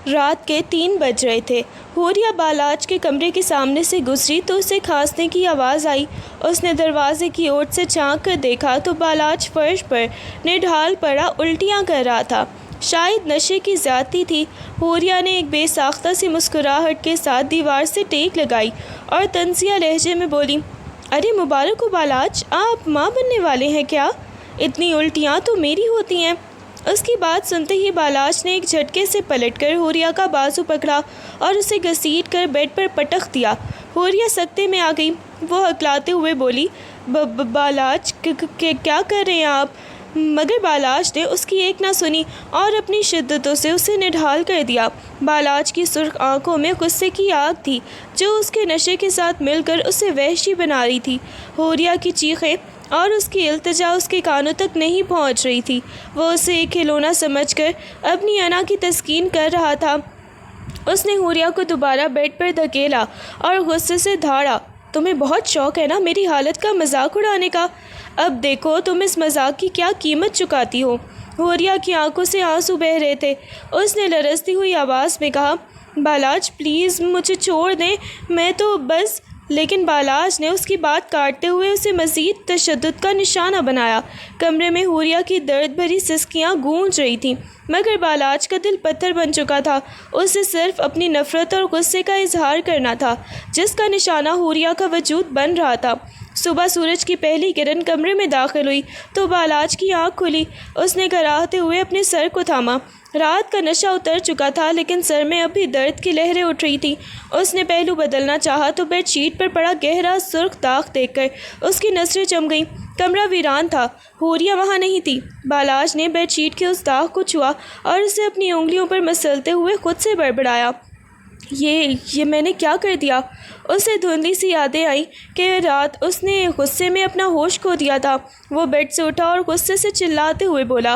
رات کے 3 بج رہے تھے۔ حوریہ بالاچ کے کمرے کے سامنے سے گزری تو اسے کھانسنے کی آواز آئی۔ اس نے دروازے کی اوٹ سے جھانک کر دیکھا تو بالاچ فرش پر نڈھال پڑا الٹیاں کر رہا تھا۔ شاید نشے کی زیادتی تھی۔ حوریہ نے ایک بے ساختہ سی مسکراہٹ کے ساتھ دیوار سے ٹیک لگائی اور طنزیہ لہجے میں بولی، ارے مبارک ہو بالاچ، آپ ماں بننے والے ہیں کیا؟ اتنی الٹیاں تو میری ہوتی ہیں۔ اس کی بات سنتے ہی بالاچ نے ایک جھٹکے سے پلٹ کر حوریہ کا بازو پکڑا اور اسے گھسیٹ کر بیڈ پر پٹخ دیا۔ حوریہ سکتے میں آ گئی۔ وہ ہکلاتے ہوئے بولی، بالاچ کیا کر رہے ہیں آپ؟ مگر بالاچ نے اس کی ایک نہ سنی اور اپنی شدتوں سے اسے نڈھال کر دیا۔ بالاچ کی سرخ آنکھوں میں غصے کی آگ تھی جو اس کے نشے کے ساتھ مل کر اسے وحشی بنا رہی تھی۔ حوریہ کی چیخیں اور اس کی التجا اس کے کانوں تک نہیں پہنچ رہی تھی۔ وہ اسے ایک کھلونا سمجھ کر اپنی انا کی تسکین کر رہا تھا۔ اس نے حوریہ کو دوبارہ بیڈ پر دھکیلا اور غصے سے دھاڑا، تمہیں بہت شوق ہے نا میری حالت کا مذاق اڑانے کا؟ اب دیکھو تم اس مذاق کی کیا قیمت چکاتی ہو۔ حوریہ کی آنکھوں سے آنسو بہہ رہے تھے۔ اس نے لرزتی ہوئی آواز میں کہا، بالاچ پلیز مجھے چھوڑ دیں، میں تو بس… لیکن بالاچ نے اس کی بات کاٹتے ہوئے اسے مزید تشدد کا نشانہ بنایا۔ کمرے میں حوریہ کی درد بھری سسکیاں گونج رہی تھیں، مگر بالاچ کا دل پتھر بن چکا تھا۔ اسے صرف اپنی نفرت اور غصے کا اظہار کرنا تھا، جس کا نشانہ حوریہ کا وجود بن رہا تھا۔ صبح سورج کی پہلی کرن کمرے میں داخل ہوئی تو بالاچ کی آنکھ کھلی۔ اس نے کراہتے ہوئے اپنے سر کو تھاما۔ رات کا نشہ اتر چکا تھا لیکن سر میں اب بھی درد کی لہریں اٹھ رہی تھیں۔ اس نے پہلو بدلنا چاہا تو بیڈ شیٹ پر پڑا گہرا سرخ داغ دیکھ کر اس کی نظریں جم گئیں۔ کمرہ ویران تھا، حوریہ وہاں نہیں تھی۔ بالاچ نے بیڈ شیٹ کے اس داغ کو چھوا اور اسے اپنی انگلیوں پر مسلتے ہوئے خود سے بڑبڑایا، یہ میں نے کیا کر دیا؟ اسے دھندلی سی یادیں آئیں کہ رات اس نے غصے میں اپنا ہوش کھو دیا تھا۔ وہ بیڈ سے اٹھا اور غصے سے چلاتے ہوئے بولا،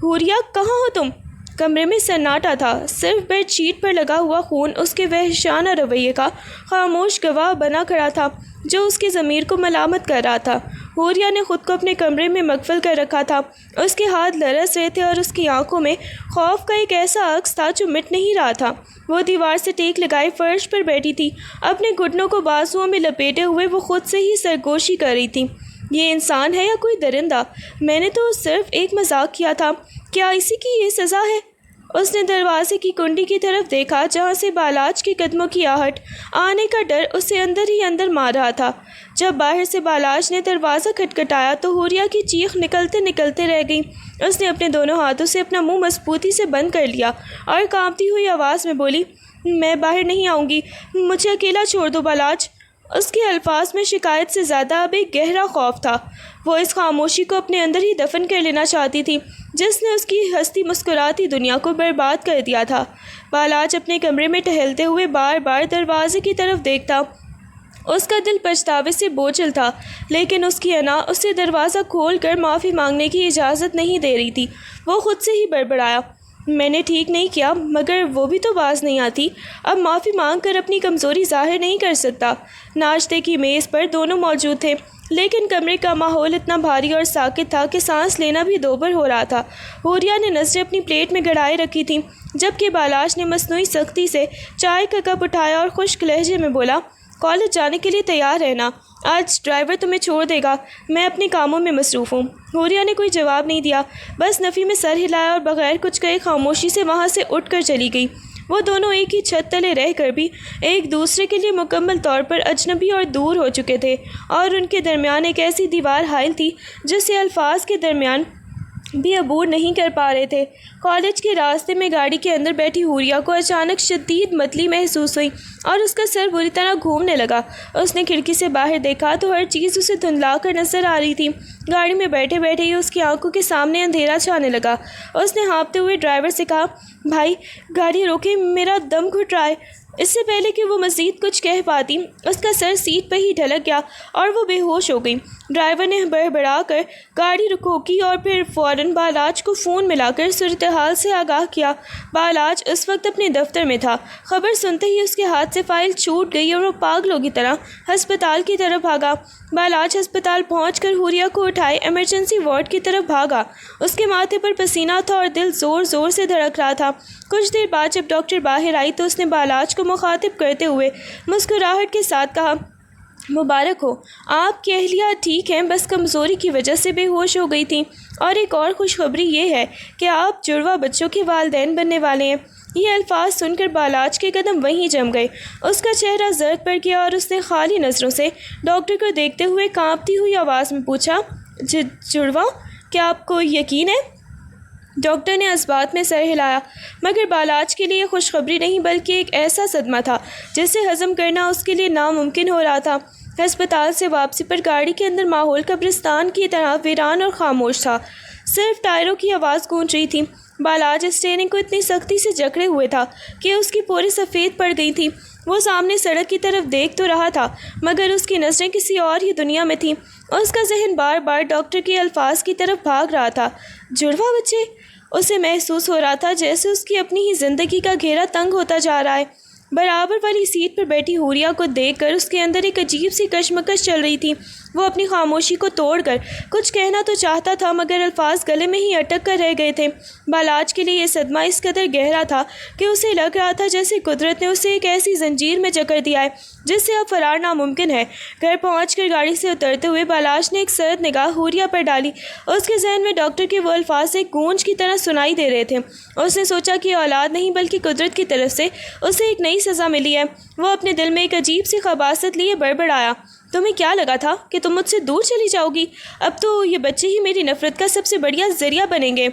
حوریہ کہاں ہو تم؟ کمرے میں سناٹا تھا، صرف بیڈ شیٹ پر لگا ہوا خون اس کے وحشیانہ رویے کا خاموش گواہ بنا کھڑا تھا جو اس کی ضمیر کو ملامت کر رہا تھا۔ حوریہ نے خود کو اپنے کمرے میں مقفل کر رکھا تھا۔ اس کے ہاتھ لرز رہے تھے اور اس کی آنکھوں میں خوف کا ایک ایسا عکس تھا جو مٹ نہیں رہا تھا۔ وہ دیوار سے ٹیک لگائے فرش پر بیٹھی تھی، اپنے گھٹنوں کو بازوؤں میں لپیٹے ہوئے وہ خود سے ہی سرگوشی کر رہی تھی۔ یہ انسان ہے یا کوئی درندہ؟ میں نے تو صرف ایک مذاق کیا تھا، کیا اسی کی یہ سزا ہے؟ اس نے دروازے کی کنڈی کی طرف دیکھا جہاں سے بالاچ کے قدموں کی آہٹ آنے کا ڈر اسے اندر ہی اندر مار رہا تھا۔ جب باہر سے بالاچ نے دروازہ کھٹکھٹایا تو حوریہ کی چیخ نکلتے نکلتے رہ گئی۔ اس نے اپنے دونوں ہاتھوں سے اپنا منہ مضبوطی سے بند کر لیا اور کانپتی ہوئی آواز میں بولی، میں باہر نہیں آؤں گی، مجھے اکیلا چھوڑ دو بالاچ۔ اس کے الفاظ میں شکایت سے زیادہ اب ایک گہرا خوف تھا۔ وہ اس خاموشی کو اپنے اندر ہی دفن کر لینا چاہتی تھی جس نے اس کی ہستی مسکراتی دنیا کو برباد کر دیا تھا۔ بالاچ اپنے کمرے میں ٹہلتے ہوئے بار بار دروازے کی طرف دیکھتا۔ اس کا دل پچھتاوے سے بوجھل تھا لیکن اس کی انا اسے دروازہ کھول کر معافی مانگنے کی اجازت نہیں دے رہی تھی۔ وہ خود سے ہی بڑبڑایا، میں نے ٹھیک نہیں کیا، مگر وہ بھی تو باز نہیں آتی، اب معافی مانگ کر اپنی کمزوری ظاہر نہیں کر سکتا۔ ناشتے کی میز پر دونوں موجود تھے لیکن کمرے کا ماحول اتنا بھاری اور ساکت تھا کہ سانس لینا بھی دوبر ہو رہا تھا۔ حوریہ نے نظریں اپنی پلیٹ میں گڑائے رکھی تھیں جبکہ بالاچ نے مصنوعی سختی سے چائے کا کپ اٹھایا اور خشک لہجے میں بولا، کالج جانے کے لیے تیار رہنا، آج ڈرائیور تمہیں چھوڑ دے گا، میں اپنے کاموں میں مصروف ہوں۔ حوریہ نے کوئی جواب نہیں دیا، بس نفی میں سر ہلایا اور بغیر کچھ کہے خاموشی سے وہاں سے اٹھ کر چلی گئی۔ وہ دونوں ایک ہی چھت تلے رہ کر بھی ایک دوسرے کے لیے مکمل طور پر اجنبی اور دور ہو چکے تھے اور ان کے درمیان ایک ایسی دیوار حائل تھی جسے الفاظ کے درمیان بھی عبور نہیں کر پا رہے تھے۔ کالج کے راستے میں گاڑی کے اندر بیٹھی حوریہ کو اچانک شدید متلی محسوس ہوئی اور اس کا سر بری طرح گھومنے لگا۔ اس نے کھڑکی سے باہر دیکھا تو ہر چیز اسے دھندلا کر نظر آ رہی تھی۔ گاڑی میں بیٹھے بیٹھے ہی اس کی آنکھوں کے سامنے اندھیرا چھانے لگا۔ اس نے ہانپتے ہوئے ڈرائیور سے کہا، بھائی گاڑی روکیں، میرا دم گھٹ رہا ہے۔ اس سے پہلے کہ وہ مزید کچھ کہہ پاتی اس کا سر سیٹ پہ ہی ڈھلک گیا اور وہ بے ہوش ہو گئی۔ ڈرائیور نے بڑبڑا کر گاڑی روکی اور پھر فوراً بالاج کو فون ملا کر صورتحال سے آگاہ کیا۔ بالاج اس وقت اپنے دفتر میں تھا۔ خبر سنتے ہی اس کے ہاتھ سے فائل چھوٹ گئی اور وہ پاگلوں کی طرح ہسپتال کی طرف بھاگا۔ بالاج ہسپتال پہنچ کر حوریہ کو اٹھائے ایمرجنسی وارڈ کی طرف بھاگا۔ اس کے ماتھے پر پسینہ تھا اور دل زور زور سے دھڑک رہا تھا۔ کچھ دیر بعد جب ڈاکٹر باہر آئی تو اس نے بالاج کو مخاطب کرتے ہوئے مسکراہٹ کے ساتھ کہا، مبارک ہو، آپ کی اہلیہ ٹھیک ہیں، بس کمزوری کی وجہ سے بے ہوش ہو گئی تھیں، اور ایک اور خوشخبری یہ ہے کہ آپ جڑواں بچوں کے والدین بننے والے ہیں۔ یہ الفاظ سن کر بالاج کے قدم وہیں جم گئے۔ اس کا چہرہ زرد پڑ گیا اور اس نے خالی نظروں سے ڈاکٹر کو دیکھتے ہوئے کانپتی ہوئی آواز میں پوچھا، جڑواں؟ کیا آپ کو یقین ہے؟ ڈاکٹر نے اس بات میں سر ہلایا، مگر بالاج کے لیے خوشخبری نہیں بلکہ ایک ایسا صدمہ تھا جسے ہضم کرنا اس کے لیے ناممکن ہو رہا تھا۔ ہسپتال سے واپسی پر گاڑی کے اندر ماحول قبرستان کی طرح ویران اور خاموش تھا۔ صرف ٹائروں کی آواز گونج رہی تھی۔ بالاج اسٹیئرنگ کو اتنی سختی سے جکڑے ہوئے تھا کہ اس کی پوری سفید پڑ گئی تھی۔ وہ سامنے سڑک کی طرف دیکھ تو رہا تھا مگر اس کی نظریں کسی اور ہی دنیا میں تھیں۔ اس کا ذہن بار بار ڈاکٹر کے الفاظ کی طرف بھاگ رہا تھا۔ جڑواں بچے؟ اسے محسوس ہو رہا تھا جیسے اس کی اپنی ہی زندگی کا گھیرا تنگ ہوتا جا رہا ہے۔ برابر والی سیٹ پر بیٹھی حوریہ کو دیکھ کر اس کے اندر ایک عجیب سی کشمکش چل رہی تھی۔ وہ اپنی خاموشی کو توڑ کر کچھ کہنا تو چاہتا تھا مگر الفاظ گلے میں ہی اٹک کر رہ گئے تھے۔ بالاج کے لیے یہ صدمہ اس قدر گہرا تھا کہ اسے لگ رہا تھا جیسے قدرت نے اسے ایک ایسی زنجیر میں جکڑ دیا ہے جس سے اب فرار ناممکن ہے۔ گھر پہنچ کر گاڑی سے اترتے ہوئے بالاج نے ایک سرد نگاہ حوریہ پر ڈالی۔ اس کے ذہن میں ڈاکٹر کے وہ الفاظ ایک گونج کی طرح سنائی دے رہے تھے۔ اس نے سوچا کہ اولاد نہیں بلکہ قدرت کی طرف سے اسے ایک نئی سزا ملی ہے۔ وہ اپنے دل میں ایک عجیب سی خباثت لیے بڑبڑایا، تمہیں کیا لگا تھا کہ تم مجھ سے دور چلی جاؤ گی؟ اب تو یہ بچے ہی میری نفرت کا سب سے بڑیا ذریعہ بنیں گے۔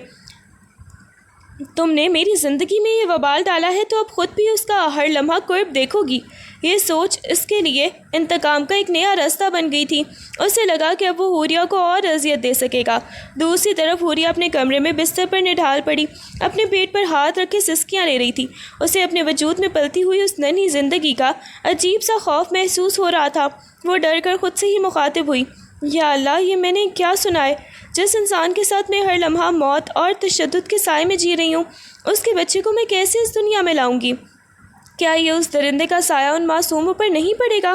تم نے میری زندگی میں یہ وبال ڈالا ہے تو اب خود بھی اس کا ہر لمحہ قرب دیکھو گی۔ یہ سوچ اس کے لیے انتقام کا ایک نیا راستہ بن گئی تھی۔ اسے لگا کہ اب وہ حوریہ کو اور اذیت دے سکے گا۔ دوسری طرف حوریہ اپنے کمرے میں بستر پر نڈھال پڑی، اپنے پیٹ پر ہاتھ رکھ کے سسکیاں لے رہی تھی۔ اسے اپنے وجود میں پلتی ہوئی اس ننھی زندگی کا عجیب سا خوف محسوس ہو رہا تھا۔ وہ ڈر کر خود سے ہی مخاطب ہوئی، یا اللہ، یہ میں نے کیا سنا ہے؟ جس انسان کے ساتھ میں ہر لمحہ موت اور تشدد کے سائے میں جی رہی ہوں، اس کے بچے کو میں کیسے اس دنیا میں لاؤں گی؟ کیا یہ اس درندے کا سایہ ان معصوموں پر نہیں پڑے گا؟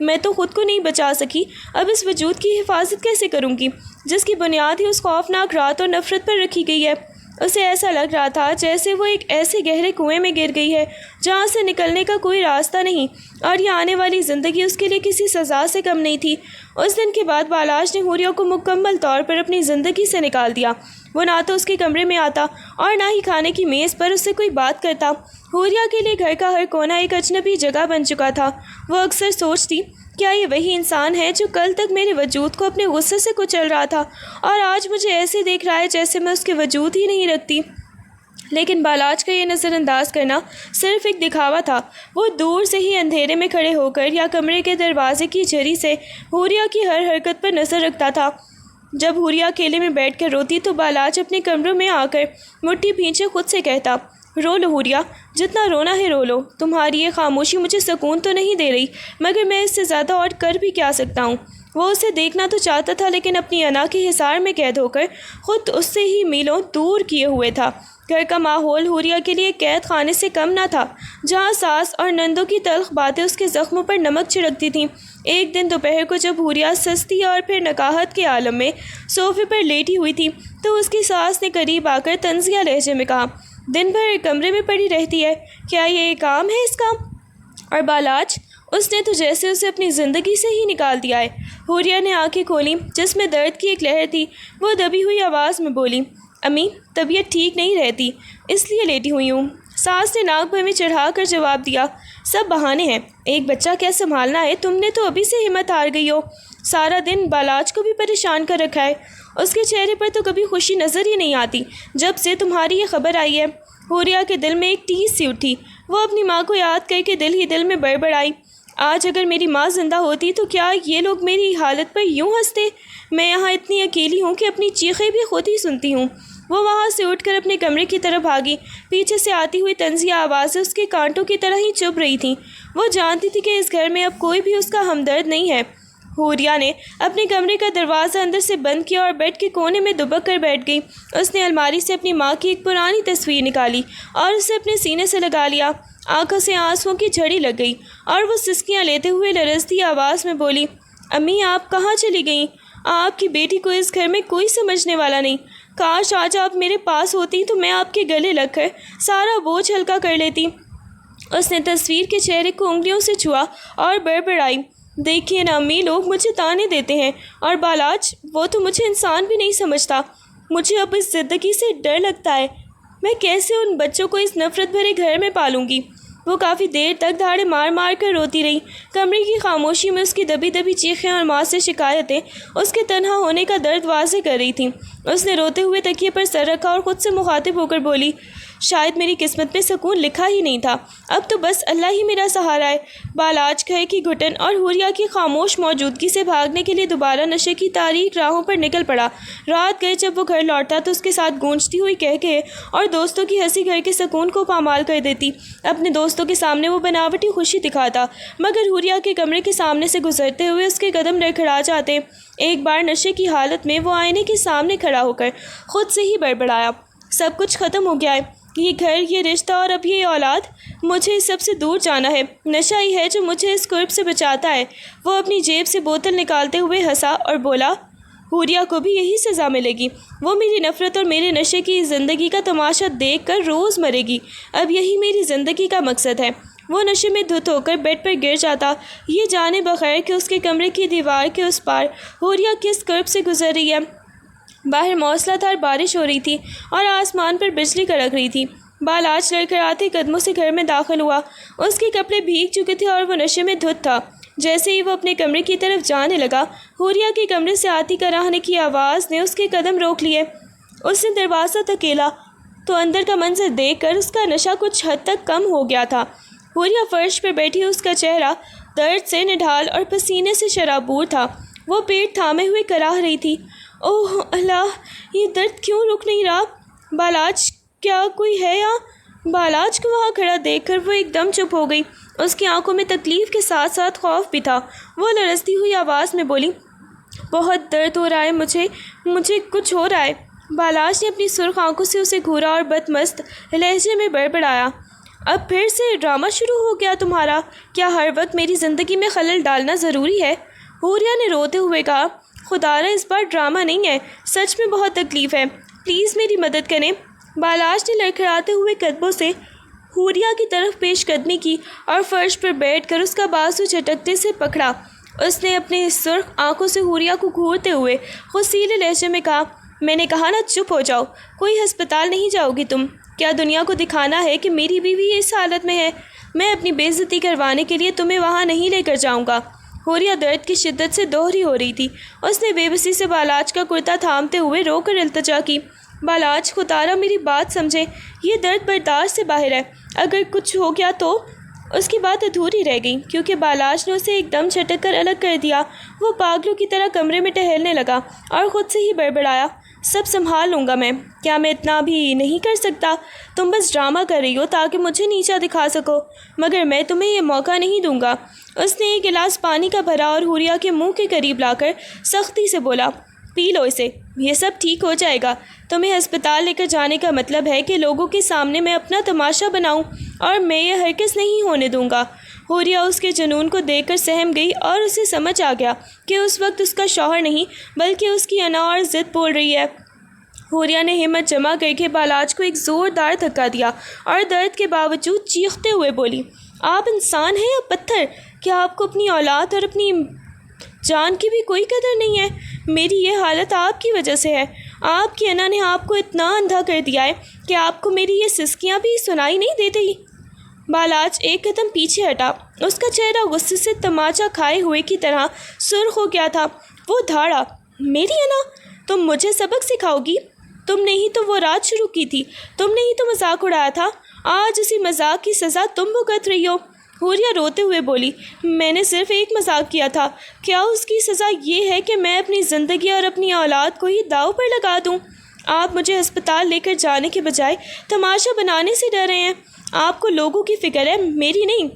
میں تو خود کو نہیں بچا سکی، اب اس وجود کی حفاظت کیسے کروں گی جس کی بنیاد ہی اس خوفناک رات اور نفرت پر رکھی گئی ہے؟ اسے ایسا لگ رہا تھا جیسے وہ ایک ایسے گہرے کنویں میں گر گئی ہے جہاں سے نکلنے کا کوئی راستہ نہیں، اور یہ آنے والی زندگی اس کے لیے کسی سزا سے کم نہیں تھی۔ اس دن کے بعد بالاج نے حوریہ کو مکمل طور پر اپنی زندگی سے نکال دیا۔ وہ نہ تو اس کے کمرے میں آتا اور نہ ہی کھانے کی میز پر اس سے کوئی بات کرتا۔ حوریہ کے لیے گھر کا ہر کونا ایک اجنبی جگہ بن چکا تھا۔ وہ اکثر سوچتی، کیا یہ وہی انسان ہے جو کل تک میرے وجود کو اپنے غصے سے کچل رہا تھا اور آج مجھے ایسے دیکھ رہا ہے جیسے میں اس کے وجود ہی نہیں رکھتی؟ لیکن بالاج کا یہ نظر انداز کرنا صرف ایک دکھاوا تھا۔ وہ دور سے ہی اندھیرے میں کھڑے ہو کر یا کمرے کے دروازے کی جھری سے حوریہ کی ہر حرکت پر نظر رکھتا تھا۔ جب حوریہ اکیلے میں بیٹھ کر روتی تو بالاج اپنے کمروں میں آ کر مٹھی بھینچے خود سے کہتا، رو لو حوریہ، جتنا رونا ہے رو لو، تمہاری یہ خاموشی مجھے سکون تو نہیں دے رہی مگر میں اس سے زیادہ اور کر بھی کیا سکتا ہوں۔ وہ اسے دیکھنا تو چاہتا تھا لیکن اپنی انا کے حصار میں قید ہو کر خود اس سے ہی میلوں دور کیے ہوئے تھا۔ گھر کا ماحول حوریہ کے لیے قید خانے سے کم نہ تھا جہاں ساس اور نندوں کی تلخ باتیں اس کے زخموں پر نمک چھڑکتی تھیں۔ ایک دن دوپہر کو جب حوریہ سستی اور پھر نکاہت کے عالم میں صوفے پر لیٹی ہوئی تھی تو اس کی ساس نے قریب آ کر طنزیہ لہجے میں کہا، دن بھر کمرے میں پڑی رہتی ہے، کیا یہ کام ہے اس کا؟ اور بالاج، اس نے تو جیسے اسے اپنی زندگی سے ہی نکال دیا ہے۔ حوریہ نے آنکھیں کھولیں جس میں درد کی ایک لہر تھی۔ وہ دبی ہوئی آواز میں بولی، امی، طبیعت ٹھیک نہیں رہتی، اس لیے لیٹی ہوئی ہوں۔ ساس نے ناک بھر میں چڑھا کر جواب دیا، سب بہانے ہیں، ایک بچہ کیا سنبھالنا ہے، تم نے تو ابھی سے ہمت ہار گئی ہو۔ سارا دن بالاج کو بھی پریشان کر رکھا ہے، اس کے چہرے پر تو کبھی خوشی نظر ہی نہیں آتی جب سے تمہاری یہ خبر آئی ہے۔ حوریہ کے دل میں ایک ٹیس سی اٹھی۔ وہ اپنی ماں کو یاد کر کے دل ہی دل میں بڑبڑائی، آج اگر میری ماں زندہ ہوتی تو کیا یہ لوگ میری حالت پر یوں ہنستے؟ میں یہاں اتنی اکیلی ہوں کہ اپنی چیخیں بھی خود ہی سنتی ہوں۔ وہ وہاں سے اٹھ کر اپنے کمرے کی طرف بھاگی۔ پیچھے سے آتی ہوئی طنزیہ آوازیں اس کے کانٹوں کی طرح ہی چبھ رہی تھیں۔ وہ جانتی تھی کہ اس گھر میں اب کوئی بھی اس کا ہمدرد نہیں ہے۔ حوریہ نے اپنے کمرے کا دروازہ اندر سے بند کیا اور بیڈ کے کونے میں دبک کر بیٹھ گئی۔ اس نے الماری سے اپنی ماں کی ایک پرانی تصویر نکالی اور اسے اپنے سینے سے لگا لیا۔ آنکھوں سے آنسوؤں کی جھڑی لگ گئی اور وہ سسکیاں لیتے ہوئے لرزتی آواز میں بولی، امی آپ کہاں چلی گئیں؟ آپ کی بیٹی کو اس گھر میں کوئی سمجھنے والا نہیں۔ کاش آج آپ میرے پاس ہوتی تو میں آپ کے گلے لگ کر سارا بوجھ ہلکا کر لیتی۔ اس نے تصویر کے چہرے کو انگلیوں سے چھوا اور بڑبڑائی، دیکھیے نا امی، لوگ مجھے تانے دیتے ہیں اور بالاج وہ تو مجھے انسان بھی نہیں سمجھتا۔ مجھے اب اس زندگی سے ڈر لگتا ہے، میں کیسے ان بچوں کو اس نفرت بھرے گھر میں پالوں گی۔ وہ کافی دیر تک دھاڑے مار مار کر روتی رہی۔ کمرے کی خاموشی میں اس کی دبی دبی چیخیں اور ماں سے شکایتیں اس کے تنہا ہونے کا درد واضح کر رہی تھیں۔ اس نے روتے ہوئے تکیے پر سر رکھا اور خود سے مخاطب ہو کر بولی، شاید میری قسمت میں سکون لکھا ہی نہیں تھا، اب تو بس اللہ ہی میرا سہارا ہے۔ بالاج کہے کی گھٹن اور حوریہ کی خاموش موجودگی سے بھاگنے کے لیے دوبارہ نشے کی تاریک راہوں پر نکل پڑا۔ رات گئے جب وہ گھر لوٹا تو اس کے ساتھ گونجتی ہوئی کہکہے اور دوستوں کی ہنسی گھر کے سکون کو پامال کر دیتی۔ اپنے دوستوں کے سامنے وہ بناوٹی خوشی دکھاتا، مگر حوریہ کے کمرے کے سامنے سے گزرتے ہوئے اس کے قدم لڑکھڑا جاتے۔ ایک بار نشے کی حالت میں وہ آئینے کے سامنے کھڑا ہو کر خود سے ہی بڑبڑایا، سب کچھ ختم ہو گیا ہے، یہ گھر، یہ رشتہ اور اب یہ اولاد، مجھے اس سب سے دور جانا ہے۔ نشہ ہی ہے جو مجھے اس کرب سے بچاتا ہے۔ وہ اپنی جیب سے بوتل نکالتے ہوئے ہنسا اور بولا، حوریہ کو بھی یہی سزا ملے گی، وہ میری نفرت اور میرے نشے کی زندگی کا تماشا دیکھ کر روز مرے گی، اب یہی میری زندگی کا مقصد ہے۔ وہ نشے میں دھت ہو کر بیڈ پر گر جاتا، یہ جانے بغیر کہ اس کے کمرے کی دیوار کے اس پار حوریہ کس کرب سے گزر رہی ہے۔ باہر موسلا دھار بارش ہو رہی تھی اور آسمان پر بجلی کڑک رہی تھی۔ بالاج لڑکھڑاتے قدموں سے گھر میں داخل ہوا۔ اس کے کپڑے بھیگ چکے تھے اور وہ نشے میں دھت تھا۔ جیسے ہی وہ اپنے کمرے کی طرف جانے لگا، حوریہ کے کمرے سے آتی کراہنے کی آواز نے اس کے قدم روک لیے۔ اس نے دروازہ دھکیلا تو اندر کا منظر دیکھ کر اس کا نشہ کچھ حد تک کم ہو گیا تھا۔ حوریہ فرش پر بیٹھی، اس کا چہرہ درد سے نڈھال اور پسینے سے شرابور تھا۔ وہ پیٹ تھامے ہوئے کراہ رہی تھی، اوہ اللہ، یہ درد کیوں رک نہیں رہا؟ بالاج، کیا کوئی ہے یہاں؟ بالاج کو وہاں کھڑا دیکھ کر وہ ایک دم چپ ہو گئی۔ اس کی آنکھوں میں تکلیف کے ساتھ ساتھ خوف بھی تھا۔ وہ لرزتی ہوئی آواز میں بولی، بہت درد ہو رہا ہے، مجھے کچھ ہو رہا ہے۔ بالاج نے اپنی سرخ آنکھوں سے اسے گھورا اور بدمست لہجے میں بڑبڑایا، اب پھر سے ڈرامہ شروع ہو گیا تمہارا؟ کیا ہر وقت میری زندگی میں خلل ڈالنا ضروری ہے؟ حوریہ نے روتے ہوئے کہا، خدارا اس بار ڈرامہ نہیں ہے، سچ میں بہت تکلیف ہے، پلیز میری مدد کریں۔ بالاج نے لڑکھڑاتے ہوئے قدموں سے حوریہ کی طرف پیش قدمی کی اور فرش پر بیٹھ کر اس کا بازو جھٹکتے سے پکڑا۔ اس نے اپنے سرخ آنکھوں سے حوریہ کو گھورتے ہوئے غصیلے لہجے میں کہا، میں نے کہا نا چپ ہو جاؤ، کوئی ہسپتال نہیں جاؤ گی تم۔ کیا دنیا کو دکھانا ہے کہ میری بیوی اس حالت میں ہے؟ میں اپنی بے عزتی کروانے کے لیے تمہیں وہاں نہیں لے کر جاؤں گا۔ حوریہ درد کی شدت سے دوہری ہو رہی تھی۔ اس نے بے بسی سے بالاج کا کرتا تھامتے ہوئے رو کر التجا کی، بالاج، خدارا میری بات سمجھیں، یہ درد برداشت سے باہر ہے، اگر کچھ ہو گیا تو؟ اس کی بات ادھوری رہ گئی کیونکہ بالاج نے اسے ایک دم جھٹک کر الگ کر دیا۔ وہ پاگلوں کی طرح کمرے میں ٹہلنے لگا اور خود سے ہی بڑبڑایا، سب سنبھال لوں گا میں، کیا میں اتنا بھی نہیں کر سکتا؟ تم بس ڈرامہ کر رہی ہو تاکہ مجھے نیچا دکھا سکو، مگر میں تمہیں یہ موقع نہیں دوں گا۔ اس نے ایک گلاس پانی کا بھرا اور حوریہ کے منہ کے قریب لا کر سختی سے بولا، پی لو اسے، یہ سب ٹھیک ہو جائے گا۔ تمہیں ہسپتال لے کر جانے کا مطلب ہے کہ لوگوں کے سامنے میں اپنا تماشا بناؤں، اور میں یہ ہرگز نہیں ہونے دوں گا۔ حوریہ اس کے جنون کو دیکھ کر سہم گئی اور اسے سمجھ آ گیا کہ اس وقت اس کا شوہر نہیں بلکہ اس کی انا اور ضد بول رہی ہے۔ حوریہ نے ہمت جمع کر کے بالاج کو ایک زوردار دھکا دیا اور درد کے باوجود چیختے ہوئے بولی، آپ انسان ہیں یا پتھر؟ کیا آپ کو اپنی اولاد اور اپنی جان کی بھی کوئی قدر نہیں ہے؟ میری یہ حالت آپ کی وجہ سے ہے۔ آپ کی انا نے آپ کو اتنا اندھا کر دیا ہے کہ آپ کو میری یہ سسکیاں بھی سنائی نہیں دیتی۔ بالاج ایک قدم پیچھے ہٹا، اس کا چہرہ غصے سے تماچا کھائے ہوئے کی طرح سرخ ہو گیا تھا۔ وہ دھاڑا، میری انا؟ تم مجھے سبق سکھاؤ گی؟ تم نے ہی تو وہ رات شروع کی تھی، تم نے ہی تو مذاق اڑایا تھا، آج اسی مذاق کی سزا تم بھگت رہی ہو۔ حوریہ روتے ہوئے بولی، میں نے صرف ایک مذاق کیا تھا، کیا اس کی سزا یہ ہے کہ میں اپنی زندگی اور اپنی اولاد کو ہی داؤ پر لگا دوں؟ آپ مجھے ہسپتال لے کر جانے کے بجائے تماشا بنانے سے ڈر رہے ہیں۔ آپ کو لوگوں کی فکر ہے، میری نہیں۔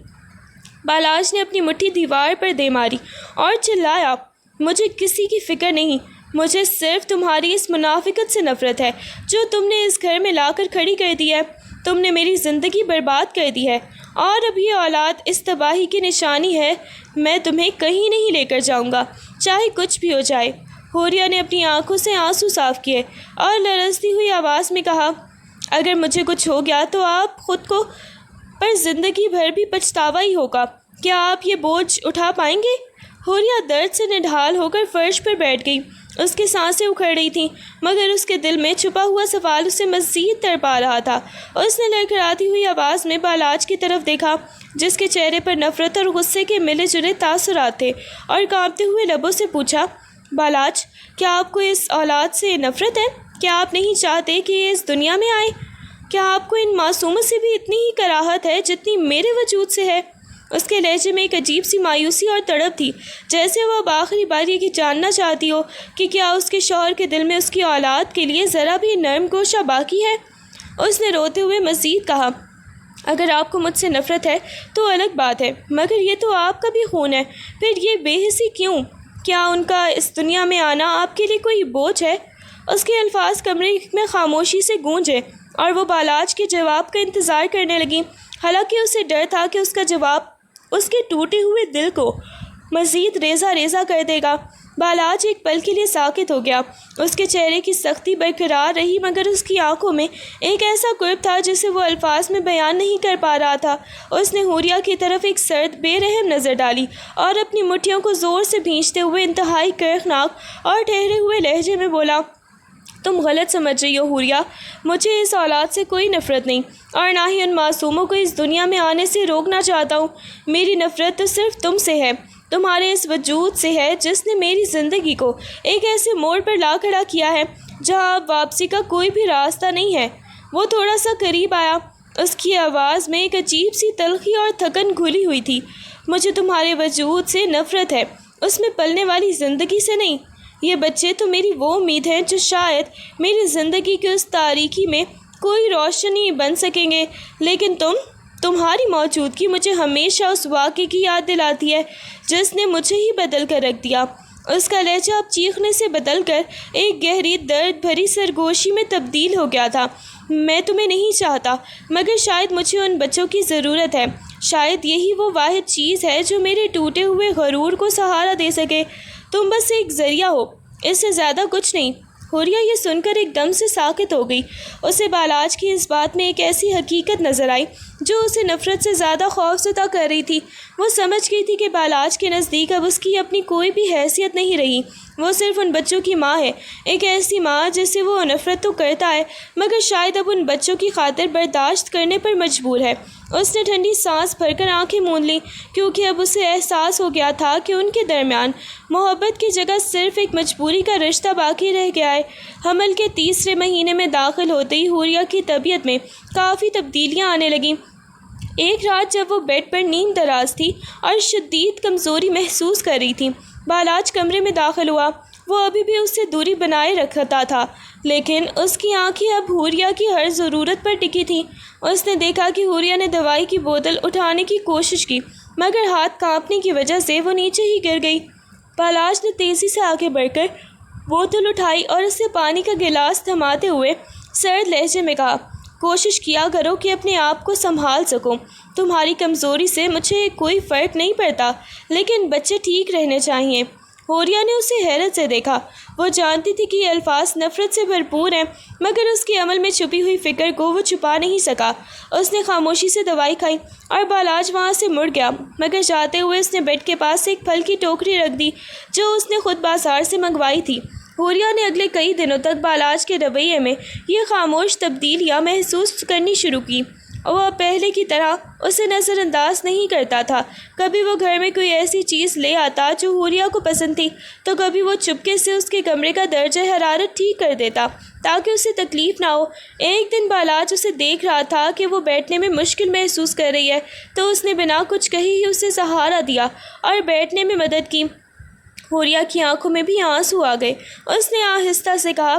بالاج نے اپنی مٹھی دیوار پر دے ماری اور چلایا، مجھے کسی کی فکر نہیں، مجھے صرف تمہاری اس منافقت سے نفرت ہے جو تم نے اس گھر میں لا کر کھڑی کر دی ہے۔ تم نے میری زندگی برباد کر دی ہے، اور اب یہ اولاد اس تباہی کی نشانی ہے۔ میں تمہیں کہیں نہیں لے کر جاؤں گا، چاہے کچھ بھی ہو جائے۔ حوریہ نے اپنی آنکھوں سے آنسو صاف کیے اور لرزتی ہوئی آواز میں کہا، اگر مجھے کچھ ہو گیا تو آپ خود کو پر زندگی بھر بھی پچھتاوا ہی ہوگا۔ کیا آپ یہ بوجھ اٹھا پائیں گے؟ حوریہ درد سے نڈھال ہو کر فرش پر بیٹھ گئی۔ اس کی سانسیں اکھڑ رہی تھیں، مگر اس کے دل میں چھپا ہوا سوال اسے مزید تڑپا رہا تھا۔ اس نے لڑکھڑاتی ہوئی آواز میں بالاج کی طرف دیکھا، جس کے چہرے پر نفرت اور غصے کے ملے جلے تاثرات تھے، اور کانپتے ہوئے لبوں سے پوچھا، بالاج، کیا آپ کو اس اولاد سے نفرت ہے؟ کیا آپ نہیں چاہتے کہ یہ اس دنیا میں آئے؟ کیا آپ کو ان معصوموں سے بھی اتنی ہی کراہت ہے جتنی میرے وجود سے ہے؟ اس کے لہجے میں ایک عجیب سی مایوسی اور تڑپ تھی، جیسے وہ اب آخری بار یہ جاننا چاہتی ہو کہ کیا اس کے شوہر کے دل میں اس کی اولاد کے لیے ذرا بھی نرم گوشہ باقی ہے۔ اس نے روتے ہوئے مزید کہا، اگر آپ کو مجھ سے نفرت ہے تو الگ بات ہے، مگر یہ تو آپ کا بھی خون ہے، پھر یہ بے حسی کیوں؟ کیا ان کا اس دنیا میں آنا آپ کے لیے کوئی بوجھ ہے؟ اس کے الفاظ کمرے میں خاموشی سے گونجے، اور وہ بالاج کے جواب کا انتظار کرنے لگی، حالانکہ اسے ڈر تھا کہ اس کا جواب اس کے ٹوٹے ہوئے دل کو مزید ریزہ ریزہ کر دے گا۔ بالاج ایک پل کے لیے ساکت ہو گیا۔ اس کے چہرے کی سختی برقرار رہی، مگر اس کی آنکھوں میں ایک ایسا کرب تھا جسے وہ الفاظ میں بیان نہیں کر پا رہا تھا۔ اس نے حوریہ کی طرف ایک سرد بے رحم نظر ڈالی اور اپنی مٹھیوں کو زور سے بھینچتے ہوئے انتہائی کرخناک اور ٹھہرے ہوئے لہجے میں بولا، تم غلط سمجھ رہی ہو حوریہ، مجھے اس اولاد سے کوئی نفرت نہیں، اور نہ ہی ان معصوموں کو اس دنیا میں آنے سے روکنا چاہتا ہوں۔ میری نفرت تو صرف تم سے ہے، تمہارے اس وجود سے ہے جس نے میری زندگی کو ایک ایسے موڑ پر لا کھڑا کیا ہے جہاں اب واپسی کا کوئی بھی راستہ نہیں ہے۔ وہ تھوڑا سا قریب آیا، اس کی آواز میں ایک عجیب سی تلخی اور تھکن گھلی ہوئی تھی۔ مجھے تمہارے وجود سے نفرت ہے، اس میں پلنے والی زندگی سے نہیں۔ یہ بچے تو میری وہ امید ہیں جو شاید میری زندگی کے اس تاریکی میں کوئی روشنی بن سکیں گے، لیکن تمہاری موجودگی مجھے ہمیشہ اس واقعے کی یاد دلاتی ہے جس نے مجھے ہی بدل کر رکھ دیا۔ اس کا لہجہ اب چیخنے سے بدل کر ایک گہری درد بھری سرگوشی میں تبدیل ہو گیا تھا۔ میں تمہیں نہیں چاہتا، مگر شاید مجھے ان بچوں کی ضرورت ہے، شاید یہی وہ واحد چیز ہے جو میرے ٹوٹے ہوئے غرور کو سہارا دے سکے۔ تم بس ایک ذریعہ ہو، اس سے زیادہ کچھ نہیں۔ حوریہ یہ سن کر ایک دم سے ساکت ہو گئی۔ اسے بالاج کی اس بات میں ایک ایسی حقیقت نظر آئی جو اسے نفرت سے زیادہ خوفزدہ کر رہی تھی۔ وہ سمجھ گئی تھی کہ بالاج کے نزدیک اب اس کی اپنی کوئی بھی حیثیت نہیں رہی۔ وہ صرف ان بچوں کی ماں ہے، ایک ایسی ماں جس سے وہ نفرت تو کرتا ہے، مگر شاید اب ان بچوں کی خاطر برداشت کرنے پر مجبور ہے۔ اس نے ٹھنڈی سانس بھر کر آنکھیں موند لیں، کیونکہ اب اسے احساس ہو گیا تھا کہ ان کے درمیان محبت کی جگہ صرف ایک مجبوری کا رشتہ باقی رہ گیا ہے۔ حمل کے تیسرے مہینے میں داخل ہوتے ہی حوریہ کی طبیعت میں کافی تبدیلیاں آنے لگیں۔ ایک رات جب وہ بیڈ پر نیم دراز تھی اور شدید کمزوری محسوس کر رہی تھی، بالاج کمرے میں داخل ہوا۔ وہ ابھی بھی اس سے دوری بنائے رکھتا تھا، لیکن اس کی آنکھیں اب حوریہ کی ہر ضرورت پر ٹکی تھیں۔ اس نے دیکھا کہ حوریہ نے دوائی کی بوتل اٹھانے کی کوشش کی، مگر ہاتھ کانپنے کی وجہ سے وہ نیچے ہی گر گئی۔ بالاج نے تیزی سے آگے بڑھ کر بوتل اٹھائی اور اسے پانی کا گلاس تھماتے ہوئے سرد لہجے میں کہا، کوشش کیا کرو کہ اپنے آپ کو سنبھال سکو۔ تمہاری کمزوری سے مجھے کوئی فرق نہیں پڑتا، لیکن بچے ٹھیک رہنے چاہیے۔ حوریہ نے اسے حیرت سے دیکھا۔ وہ جانتی تھی کہ یہ الفاظ نفرت سے بھرپور ہیں، مگر اس کے عمل میں چھپی ہوئی فکر کو وہ چھپا نہیں سکا۔ اس نے خاموشی سے دوائی کھائی اور بالاج وہاں سے مڑ گیا، مگر جاتے ہوئے اس نے بیڈ کے پاس ایک پھل کی ٹوکری رکھ دی جو اس نے خود بازار سے منگوائی تھی۔ حوریہ نے اگلے کئی دنوں تک بالاج کے رویے میں یہ خاموش تبدیلیاں محسوس کرنی شروع کی۔ وہ اب پہلے کی طرح اسے نظر انداز نہیں کرتا تھا۔ کبھی وہ گھر میں کوئی ایسی چیز لے آتا جو حوریہ کو پسند تھی، تو کبھی وہ چپکے سے اس کے کمرے کا درجہ حرارت ٹھیک کر دیتا تاکہ اسے تکلیف نہ ہو۔ ایک دن بالاج اسے دیکھ رہا تھا کہ وہ بیٹھنے میں مشکل محسوس کر رہی ہے، تو اس نے بنا کچھ کہے ہی اسے سہارا دیا اور بیٹھنے میں مدد کی۔ حوریہ کی آنکھوں میں بھی آنسو آ گئے۔ اس نے آہستہ سے کہا،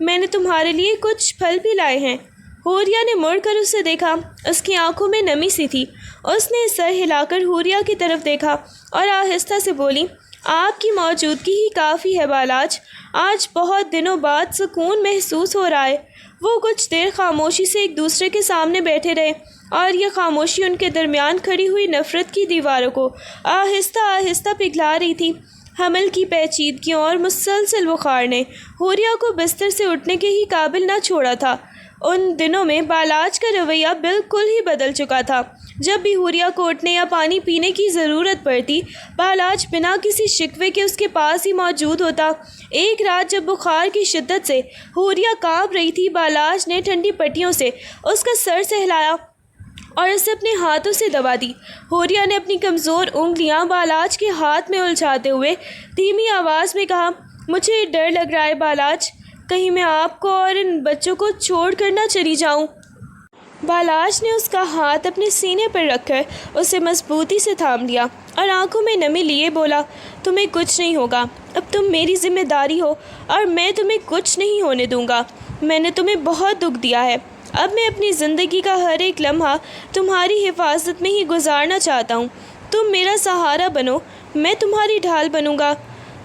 میں نے تمہارے لیے کچھ پھل بھی لائے ہیں۔ حوریا نے مڑ کر اسے دیکھا، اس کی آنکھوں میں نمی سی تھی۔ اس نے سر ہلا کر حوریا کی طرف دیکھا اور آہستہ سے بولی، آپ کی موجودگی ہی کافی ہے بالاج، آج بہت دنوں بعد سکون محسوس ہو رہا ہے۔ وہ کچھ دیر خاموشی سے ایک دوسرے کے سامنے بیٹھے رہے اور یہ خاموشی ان کے درمیان کھڑی ہوئی نفرت کی دیواروں کو آہستہ آہستہ پگھلا رہی تھی۔ حمل کی پیچیدگیوں اور مسلسل بخار نے حوریا کو بستر سے اٹھنے کے ہی قابل نہ چھوڑا تھا۔ ان دنوں میں بالاج کا رویہ بالکل ہی بدل چکا تھا۔ جب بھی حوریا کو اٹھنے یا پانی پینے کی ضرورت پڑتی، بالاج بنا کسی شکوے کے اس کے پاس ہی موجود ہوتا۔ ایک رات جب بخار کی شدت سے حوریا کانپ رہی تھی، بالاج نے ٹھنڈی پٹیوں سے اس کا سر سہلایا اور اسے اپنے ہاتھوں سے دبا دی۔ حوریا نے اپنی کمزور انگلیاں بالاج کے ہاتھ میں الجھاتے ہوئے دھیمی آواز میں کہا، مجھے ڈر لگ رہا ہے بالاج، کہیں میں آپ کو اور ان بچوں کو چھوڑ کر نہ چلی جاؤں۔ بالاج نے اس کا ہاتھ اپنے سینے پر رکھ کر اسے مضبوطی سے تھام لیا اور آنکھوں میں نمی لیے بولا، تمہیں کچھ نہیں ہوگا، اب تم میری ذمہ داری ہو اور میں تمہیں کچھ نہیں ہونے دوں گا۔ میں نے تمہیں بہت دکھ دیا ہے، اب میں اپنی زندگی کا ہر ایک لمحہ تمہاری حفاظت میں ہی گزارنا چاہتا ہوں۔ تم میرا سہارا بنو، میں تمہاری ڈھال بنوں گا۔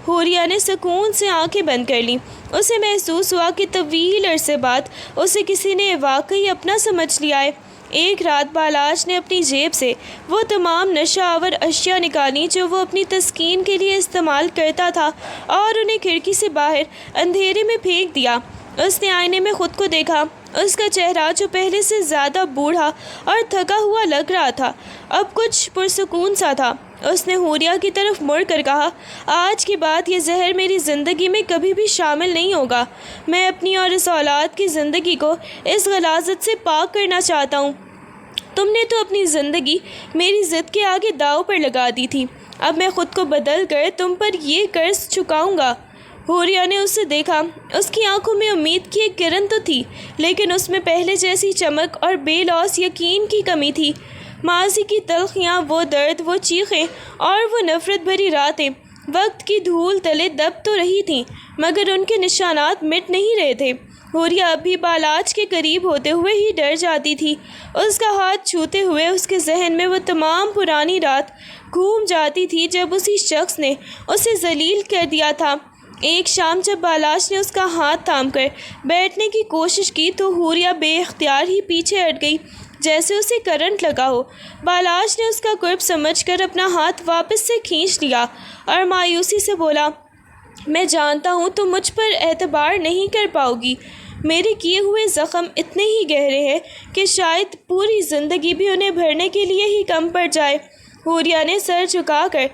حوریا نے سکون سے آنکھیں بند کر لیں۔ اسے محسوس ہوا کہ طویل عرصے بعد اسے کسی نے واقعی اپنا سمجھ لیا ہے۔ ایک رات بالاج نے اپنی جیب سے وہ تمام نشہ آور اشیاء نکالیں جو وہ اپنی تسکین کے لیے استعمال کرتا تھا اور انہیں کھڑکی سے باہر اندھیرے میں پھینک دیا۔ اس نے آئینے میں خود کو دیکھا۔ اس کا چہرہ جو پہلے سے زیادہ بوڑھا اور تھکا ہوا لگ رہا تھا، اب کچھ پرسکون سا تھا۔ اس نے حوریا کی طرف مڑ کر کہا، آج کے بعد یہ زہر میری زندگی میں کبھی بھی شامل نہیں ہوگا۔ میں اپنی اور اس اولاد کی زندگی کو اس غلاظت سے پاک کرنا چاہتا ہوں۔ تم نے تو اپنی زندگی میری ضد کے آگے داؤ پر لگا دی تھی، اب میں خود کو بدل کر تم پر یہ قرض چکاؤں گا۔ حوریا نے اسے دیکھا۔ اس کی آنکھوں میں امید کی ایک کرن تو تھی، لیکن اس میں پہلے جیسی چمک اور بے لوث یقین کی کمی تھی۔ ماضی کی تلخیاں، وہ درد، وہ چیخیں اور وہ نفرت بھری راتیں وقت کی دھول تلے دب تو رہی تھیں، مگر ان کے نشانات مٹ نہیں رہے تھے۔ حوریا اب بھی بالاج کے قریب ہوتے ہوئے ہی ڈر جاتی تھی۔ اس کا ہاتھ چھوتے ہوئے اس کے ذہن میں وہ تمام پرانی رات گھوم جاتی تھی جب اسی شخص نے اسے ذلیل کر دیا تھا۔ ایک شام جب بالاج نے اس کا ہاتھ تھام کر بیٹھنے کی کوشش کی تو حوریا بے اختیار ہی پیچھے ہٹ گئی، جیسے اسے کرنٹ لگا ہو۔ بالاج نے اس کا قرب سمجھ کر اپنا ہاتھ واپس سے کھینچ لیا اور مایوسی سے بولا، میں جانتا ہوں تم مجھ پر اعتبار نہیں کر پاؤ گی۔ میرے کیے ہوئے زخم اتنے ہی گہرے ہیں کہ شاید پوری زندگی بھی انہیں بھرنے کے لیے ہی کم پڑ جائے۔ حوریا نے سر جھکا کر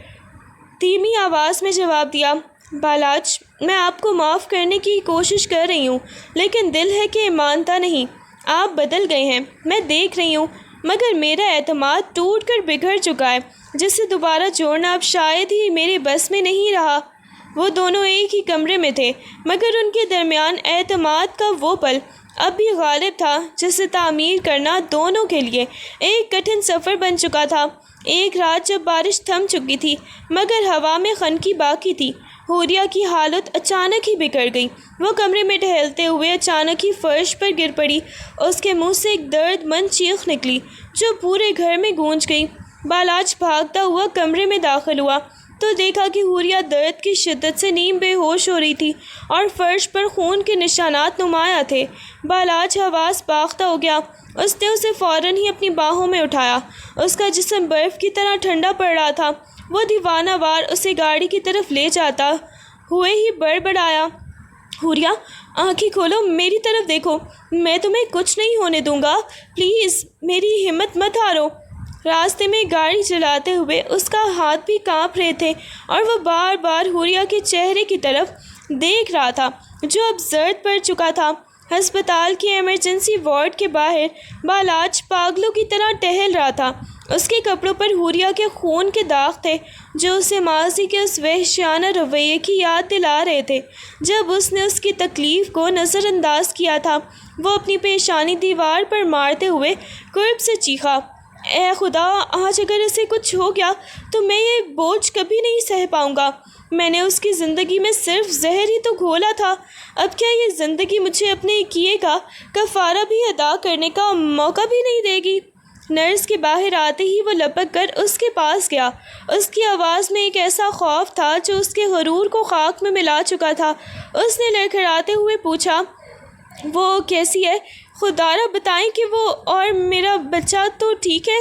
دھیمی آواز میں جواب دیا، بالاج، میں آپ کو معاف کرنے کی کوشش کر رہی ہوں، لیکن دل ہے کہ مانتا نہیں۔ آپ بدل گئے ہیں، میں دیکھ رہی ہوں، مگر میرا اعتماد ٹوٹ کر بگڑ چکا ہے، جسے دوبارہ جوڑنا اب شاید ہی میرے بس میں نہیں رہا۔ وہ دونوں ایک ہی کمرے میں تھے، مگر ان کے درمیان اعتماد کا وہ پل اب بھی غالب تھا جسے تعمیر کرنا دونوں کے لیے ایک کٹھن سفر بن چکا تھا۔ ایک رات جب بارش تھم چکی تھی مگر ہوا میں خنکی باقی تھی، حوریا کی حالت اچانک ہی بگڑ گئی۔ وہ کمرے میں ٹہلتے ہوئے اچانک ہی فرش پر گر پڑی۔ اس کے منہ سے ایک درد مند چیخ نکلی جو پورے گھر میں گونج گئی۔ بالاج بھاگتا ہوا کمرے میں داخل ہوا تو دیکھا کہ حوریا درد کی شدت سے نیم بے ہوش ہو رہی تھی اور فرش پر خون کے نشانات نمایاں تھے۔ بالاج حواس باختہ ہو گیا۔ اس نے اسے فوراً ہی اپنی باہوں میں اٹھایا۔ اس کا جسم برف کی طرح ٹھنڈا پڑ رہا تھا۔ وہ دیوانہ وار اسے گاڑی کی طرف لے جاتا ہوئے ہی بڑبڑایا، حوریا، آنکھیں کھولو، میری طرف دیکھو، میں تمہیں کچھ نہیں ہونے دوں گا، پلیز میری ہمت مت ہارو۔ راستے میں گاڑی چلاتے ہوئے اس کا ہاتھ بھی کانپ رہے تھے اور وہ بار بار حوریا کے چہرے کی طرف دیکھ رہا تھا جو اب زرد پڑ چکا تھا۔ ہسپتال کی ایمرجنسی وارڈ کے باہر بالاج پاگلوں کی طرح ٹہل رہا تھا۔ اس کے کپڑوں پر حوریا کے خون کے داغ تھے جو اسے ماضی کے اس وحشیانہ رویے کی یاد دلا رہے تھے جب اس نے اس کی تکلیف کو نظر انداز کیا تھا۔ وہ اپنی پیشانی دیوار پر مارتے ہوئے قرب سے چیخا، اے خدا، آج اگر اسے کچھ ہو گیا تو میں یہ بوجھ کبھی نہیں سہ پاؤں گا۔ میں نے اس کی زندگی میں صرف زہر ہی تو گھولا تھا، اب کیا یہ زندگی مجھے اپنے کیے کا کفارہ بھی ادا کرنے کا موقع بھی نہیں دے گی؟ نرس کے باہر آتے ہی وہ لپک کر اس کے پاس گیا۔ اس کی آواز میں ایک ایسا خوف تھا جو اس کے غرور کو خاک میں ملا چکا تھا۔ اس نے لڑکھڑاتے ہوئے پوچھا، وہ کیسی ہے؟ خدا را بتائیں کہ وہ اور میرا بچہ تو ٹھیک ہے؟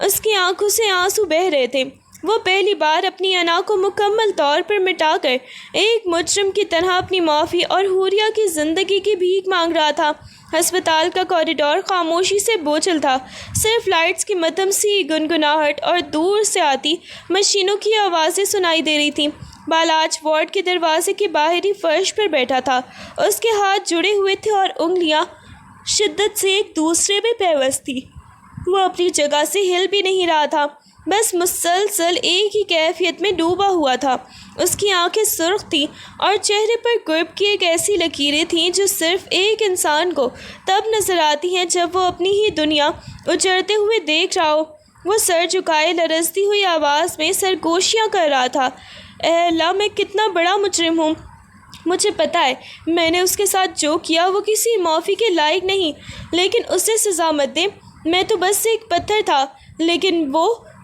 اس کی آنکھوں سے آنسو بہہ رہے تھے۔ وہ پہلی بار اپنی انا کو مکمل طور پر مٹا کر ایک مجرم کی طرح اپنی معافی اور حوریہ کی زندگی کی بھیک مانگ رہا تھا۔ ہسپتال کا کوریڈور خاموشی سے بوجھل تھا، صرف لائٹس کی مدھم سی گنگناہٹ اور دور سے آتی مشینوں کی آوازیں سنائی دے رہی تھیں۔ بالاچ وارڈ کے دروازے کے باہری فرش پر بیٹھا تھا، اس کے ہاتھ جڑے ہوئے تھے اور انگلیاں شدت سے ایک دوسرے میں پیوست تھی۔ وہ اپنی جگہ سے ہل بھی نہیں رہا تھا، بس مسلسل ایک ہی کیفیت میں ڈوبا ہوا تھا۔ اس کی آنکھیں سرخ تھیں اور چہرے پر گرب کی ایک ایسی لکیریں تھیں جو صرف ایک انسان کو تب نظر آتی ہیں جب وہ اپنی ہی دنیا اجڑتے ہوئے دیکھ رہا ہو۔ وہ سر جھکائے لرزتی ہوئی آواز میں سرگوشیاں کر رہا تھا، اے اللہ، میں کتنا بڑا مجرم ہوں۔ مجھے پتہ ہے میں نے اس کے ساتھ جو کیا وہ کسی معافی کے لائق نہیں، لیکن اسے سزا مت دے۔ میں تو بس ایک پتھر تھا، لیکن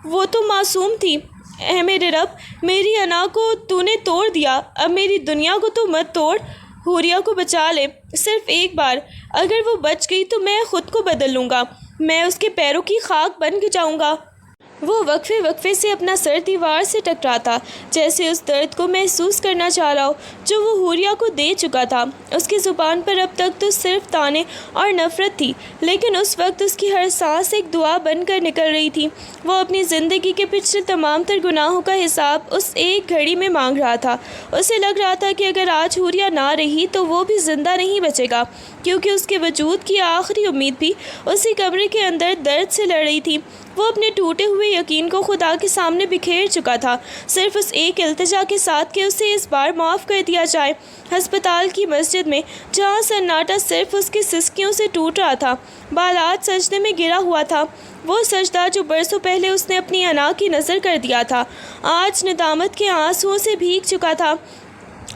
وہ تو معصوم تھی۔ اے میرے رب، میری انا کو تو نے توڑ دیا، اب میری دنیا کو تو مت توڑ۔ حوریہ کو بچا لے، صرف ایک بار۔ اگر وہ بچ گئی تو میں خود کو بدل لوں گا، میں اس کے پیروں کی خاک بن جاؤں گا۔ وہ وقفے سے اپنا سر دیوار سے ٹکراتا، جیسے اس درد کو محسوس کرنا چاہ رہا ہو جو وہ حوریہ کو دے چکا تھا۔ اس کی زبان پر اب تک تو صرف طعنے اور نفرت تھی، لیکن اس وقت اس کی ہر سانس ایک دعا بن کر نکل رہی تھی۔ وہ اپنی زندگی کے پچھلے تمام تر گناہوں کا حساب اس ایک گھڑی میں مانگ رہا تھا۔ اسے لگ رہا تھا کہ اگر آج حوریہ نہ رہی تو وہ بھی زندہ نہیں بچے گا، کیونکہ اس کے وجود کی آخری امید بھی اسی کمرے کے اندر درد سے لڑ رہی تھی۔ وہ اپنے ٹوٹے ہوئے یقین کو خدا کے سامنے بکھیر چکا تھا، صرف اس ایک التجا کے ساتھ کہ اسے اس بار معاف کر دیا جائے۔ ہسپتال کی مسجد میں جہاں سناٹا صرف اس کی سسکیوں سے ٹوٹ رہا تھا، بالاچ سجدے میں گرا ہوا تھا۔ وہ سجدہ جو برسوں پہلے اس نے اپنی انا کی نظر کر دیا تھا، آج ندامت کے آنسوؤں سے بھیگ چکا تھا۔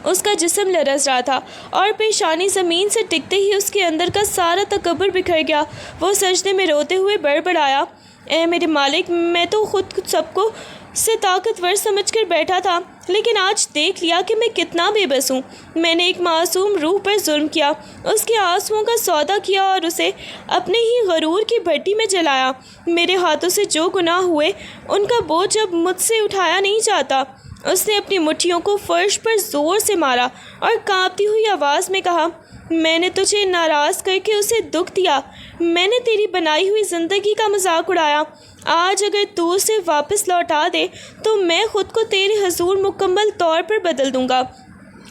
اس کا جسم لرز رہا تھا اور پیشانی زمین سے ٹکتے ہی اس کے اندر کا سارا تکبر بکھر گیا۔ وہ سجدے میں روتے ہوئے بڑبڑایا، اے میرے مالک، میں تو خود سب کو سے طاقتور سمجھ کر بیٹھا تھا، لیکن آج دیکھ لیا کہ میں کتنا بے بس ہوں۔ میں نے ایک معصوم روح پر ظلم کیا، اس کے آنسوؤں کا سودا کیا اور اسے اپنے ہی غرور کی بھٹی میں جلایا۔ میرے ہاتھوں سے جو گناہ ہوئے ان کا بوجھ اب مجھ سے اٹھایا نہیں جاتا۔ اس نے اپنی مٹھیوں کو فرش پر زور سے مارا اور کانپتی ہوئی آواز میں کہا، میں نے تجھے ناراض کر کے اسے دکھ دیا، میں نے تیری بنائی ہوئی زندگی کا مذاق اڑایا۔ آج اگر تو اسے واپس لوٹا دے تو میں خود کو تیرے حضور مکمل طور پر بدل دوں گا۔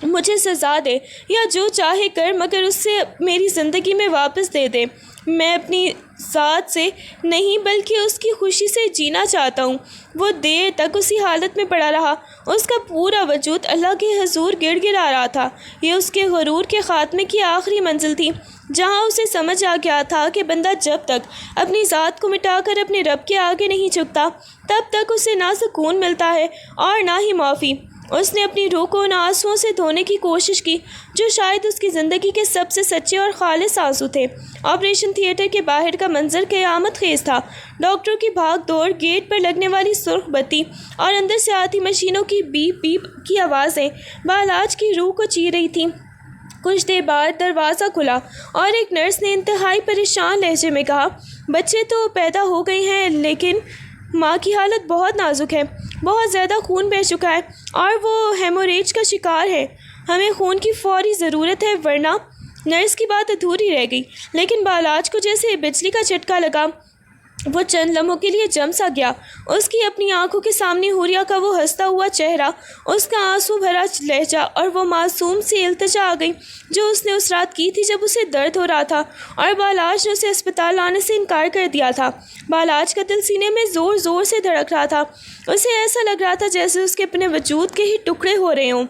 مجھے سزا دے یا جو چاہے کر، مگر اسے میری زندگی میں واپس دے دے۔ میں اپنی ذات سے نہیں بلکہ اس کی خوشی سے جینا چاہتا ہوں۔ وہ دیر تک اسی حالت میں پڑا رہا، اس کا پورا وجود اللہ کے حضور گڑ گڑا رہا تھا۔ یہ اس کے غرور کے خاتمے کی آخری منزل تھی، جہاں اسے سمجھ آ گیا تھا کہ بندہ جب تک اپنی ذات کو مٹا کر اپنے رب کے آگے نہیں جھکتا، تب تک اسے نہ سکون ملتا ہے اور نہ ہی معافی۔ اس نے اپنی روح کو ان آنسوؤں سے دھونے کی کوشش کی جو شاید اس کی زندگی کے سب سے سچے اور خالص آنسو تھے۔ آپریشن تھیٹر کے باہر کا منظر قیامت خیز تھا۔ ڈاکٹروں کی بھاگ دوڑ، گیٹ پر لگنے والی سرخ بتی اور اندر سے آتی مشینوں کی بیپ بیپ کی آوازیں بالاچ کی روح کو چیر رہی تھیں۔ کچھ دیر بعد دروازہ کھلا اور ایک نرس نے انتہائی پریشان لہجے میں کہا، بچے تو پیدا ہو گئے ہیں، لیکن ماں کی حالت بہت نازک ہے، بہت زیادہ خون بہہ چکا ہے اور وہ ہیموریج کا شکار ہے۔ ہمیں خون کی فوری ضرورت ہے، ورنہ… نرس کی بات ادھوری رہ گئی، لیکن بالاچ کو جیسے بجلی کا جھٹکا لگا۔ وہ چند لمحوں کے لیے جم سا گیا۔ اس کی اپنی آنکھوں کے سامنے حوریہ کا وہ ہنستا ہوا چہرہ، اس کا آنسو بھرا لہجہ اور وہ معصوم سی التجا آ گئی جو اس نے اس رات کی تھی جب اسے درد ہو رہا تھا اور بالاچ نے اسے اسپتال لانے سے انکار کر دیا تھا۔ بالاچ کا دل سینے میں زور زور سے دھڑک رہا تھا۔ اسے ایسا لگ رہا تھا جیسے اس کے اپنے وجود کے ہی ٹکڑے ہو رہے ہوں۔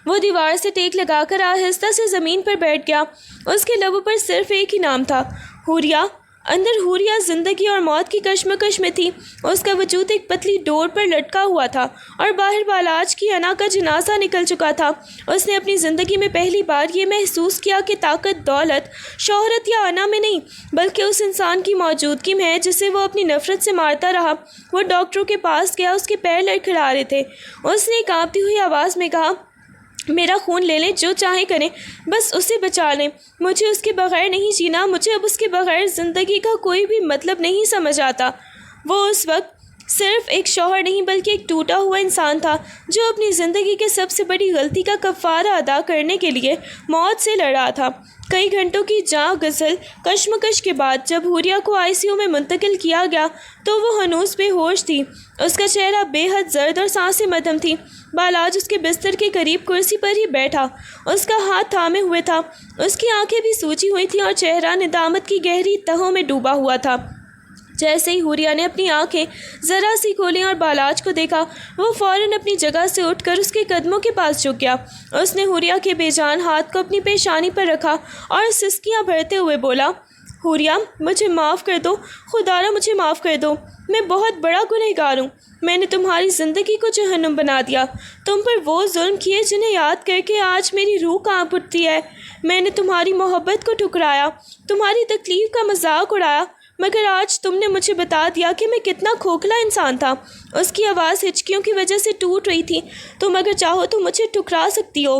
وہ دیوار سے ٹیک لگا کر آہستہ سے زمین پر بیٹھ گیا۔ اس کے لبوں پر صرف ایک ہی نام تھا، حوریہ۔ اندر حوریہ زندگی اور موت کی کشمکش میں تھی۔ اس کا وجود ایک پتلی ڈور پر لٹکا ہوا تھا اور باہر بالاج کی انا کا جنازہ نکل چکا تھا۔ اس نے اپنی زندگی میں پہلی بار یہ محسوس کیا کہ طاقت دولت، شہرت یا انا میں نہیں، بلکہ اس انسان کی موجودگی میں ہے جسے وہ اپنی نفرت سے مارتا رہا۔ وہ ڈاکٹروں کے پاس گیا، اس کے پیر لڑکھڑا رہے تھے۔ اس نے کانپتی ہوئی آواز میں کہا، میرا خون لے لیں، جو چاہیں کریں، بس اسے بچا لیں۔ مجھے اس کے بغیر نہیں جینا، مجھے اب اس کے بغیر زندگی کا کوئی بھی مطلب نہیں سمجھ آتا۔ وہ اس وقت صرف ایک شوہر نہیں بلکہ ایک ٹوٹا ہوا انسان تھا جو اپنی زندگی کے سب سے بڑی غلطی کا کفارہ ادا کرنے کے لیے موت سے لڑ رہا تھا۔ کئی گھنٹوں کی جاں گزر کشمکش کے بعد جب حوریہ کو ICU میں منتقل کیا گیا تو وہ ہنوز بے ہوش تھی۔ اس کا چہرہ بے حد زرد اور سانسیں مدھم تھیں۔ بالاج اس کے بستر کے قریب کرسی پر ہی بیٹھا، اس کا ہاتھ تھامے ہوئے تھا۔ اس کی آنکھیں بھی سوجی ہوئی تھیں اور چہرہ ندامت کی گہری تہوں میں ڈوبا ہوا تھا۔ جیسے ہی حوریہ نے اپنی آنکھیں ذرا سی کھولیں اور بالاج کو دیکھا، وہ فوراً اپنی جگہ سے اٹھ کر اس کے قدموں کے پاس جھک گیا۔ اس نے حوریہ کے بے جان ہاتھ کو اپنی پیشانی پر رکھا اور سسکیاں بھرتے ہوئے بولا، حوریہ، مجھے معاف کر دو، خدا را مجھے معاف کر دو۔ میں بہت بڑا گنہگار ہوں۔ میں نے تمہاری زندگی کو جہنم بنا دیا، تم پر وہ ظلم کیے جنہیں یاد کر کے آج میری روح کانپ اٹھتی ہے۔ میں نے تمہاری محبت کو ٹھکرایا، تمہاری تکلیف کا مذاق اڑایا، مگر آج تم نے مجھے بتا دیا کہ میں کتنا کھوکھلا انسان تھا۔ اس کی آواز ہچکیوں کی وجہ سے ٹوٹ رہی تھی۔ تم اگر چاہو تو مجھے ٹھکرا سکتی ہو،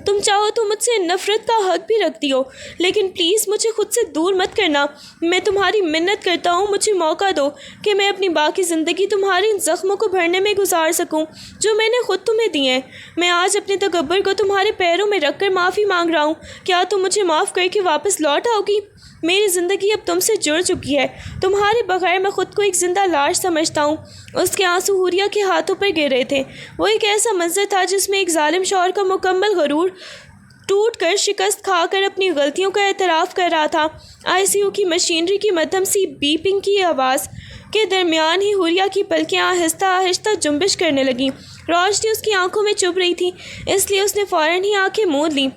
تم چاہو تو مجھ سے نفرت کا حق بھی رکھتی ہو، لیکن پلیز مجھے خود سے دور مت کرنا۔ میں تمہاری منت کرتا ہوں، مجھے موقع دو کہ میں اپنی باقی زندگی تمہارے ان زخموں کو بھرنے میں گزار سکوں جو میں نے خود تمہیں دی ہیں۔ میں آج اپنے تکبر کو تمہارے پیروں میں رکھ کر معافی مانگ رہا ہوں۔ کیا تم مجھے معاف کر کے واپس لوٹ آؤ گی؟ میری زندگی اب تم سے جڑ چکی ہے، تمہارے بغیر میں خود کو ایک زندہ لاش سمجھتا ہوں۔ اس کے آنسو حوریہ کے ہاتھوں پر گر رہے تھے۔ وہ ایک ایسا منظر تھا جس میں ایک ظالم شوہر کا مکمل غرور ٹوٹ کر شکست کھا کر اپنی غلطیوں کا اعتراف کر رہا تھا۔ ICU کی مشینری کی مدھم سی بیپنگ کی آواز کے درمیان ہی حوریہ کی پلکیں آہستہ آہستہ جنبش کرنے لگیں۔ روشنی اس کی آنکھوں میں چبھ رہی تھی، اس لیے اس نے فوراً ہی آنکھیں موند لیں۔